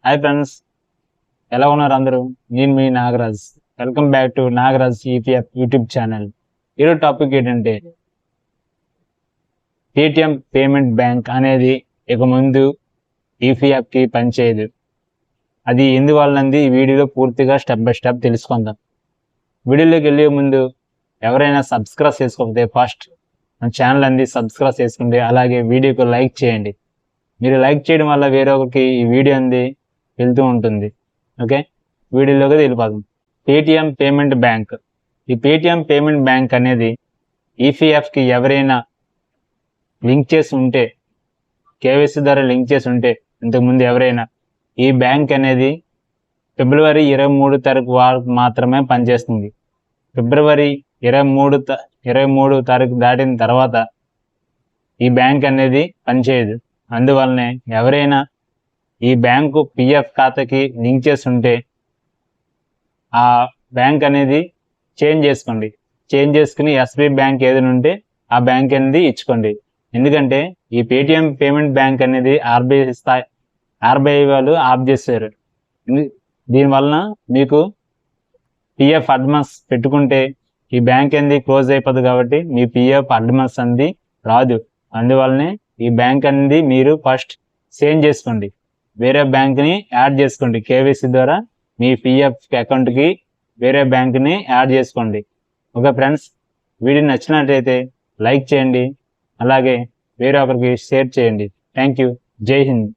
Hi friends, ఎలా ఉన్నారు అందరూ? నేను మీ Nagaraj. Welcome back to Nagaraj EPF YouTube channel. ఈరోజు టాపిక్ ఏంటంటే పేటిఎం పేమెంట్ బ్యాంక్ అనేది ఇక ముందు ఈపీఎఫ్కి పనిచేయదు. అది ఎందువల్లనంది ఈ వీడియోలో పూర్తిగా స్టెప్ బై స్టెప్ తెలుసుకుందాం. వీడియోలోకి వెళ్ళే ముందు ఎవరైనా సబ్స్క్రైబ్ చేసుకోకపోతే ఫస్ట్ మన ఛానల్ అంది సబ్స్క్రైబ్ చేసుకుంటే, అలాగే వీడియోకి లైక్ చేయండి. మీరు లైక్ చేయడం వల్ల వేరే ఒకరికి ఈ వీడియో అంది వెళ్తూ ఉంటుంది. ఓకే, వీడియోలోకి వెళ్ళిపోదాం. Paytm payment bank. ఈ పేటిఎం పేమెంట్ బ్యాంక్ అనేది ఈపీఎఫ్కి ఎవరైనా లింక్ చేసి ఉంటే, కేవైసీ ద్వారా లింక్ చేసి ఉంటే, ఇంతకుముందు ఎవరైనా, ఈ బ్యాంక్ అనేది ఫిబ్రవరి 23 తారీఖు వరకు మాత్రమే పనిచేస్తుంది. ఫిబ్రవరి 23 తారీఖు దాటిన తర్వాత ఈ బ్యాంక్ అనేది పనిచేయదు. అందువల్లనే ఎవరైనా ఈ బ్యాంకు పిఎఫ్ ఖాతాకి లింక్ చేసి ఉంటే ఆ బ్యాంక్ అనేది చేంజ్ చేసుకోండి. చేంజ్ చేసుకుని ఎస్బీఐ బ్యాంక్ ఏదైనా ఉంటే ఆ బ్యాంక్ అనేది ఇచ్చుకోండి. ఎందుకంటే ఈ పేటిఎం పేమెంట్ బ్యాంక్ అనేది ఆర్బీఐ వాళ్ళు ఆఫ్ చేశారు. దీనివలన మీకు పిఎఫ్ అడ్వాన్స్ పెట్టుకుంటే ఈ బ్యాంక్ అనేది క్లోజ్ అయిపోతుంది. కాబట్టి మీ పిఎఫ్ అడ్వాన్స్ అనేది రాదు. అందువల్లనే ఈ బ్యాంక్ అనేది మీరు ఫస్ట్ చేంజ్ చేసుకోండి, వేరే బ్యాంక్ని యాడ్ చేసుకోండి. కేవైసీ ద్వారా మీ పిఎఫ్ అకౌంట్కి వేరే బ్యాంక్ని యాడ్ చేసుకోండి. ఓకే ఫ్రెండ్స్, వీడియో నచ్చినట్లయితే లైక్ చేయండి, అలాగే వేరే ఒకరికి షేర్ చేయండి. Thank you. జై హింద్.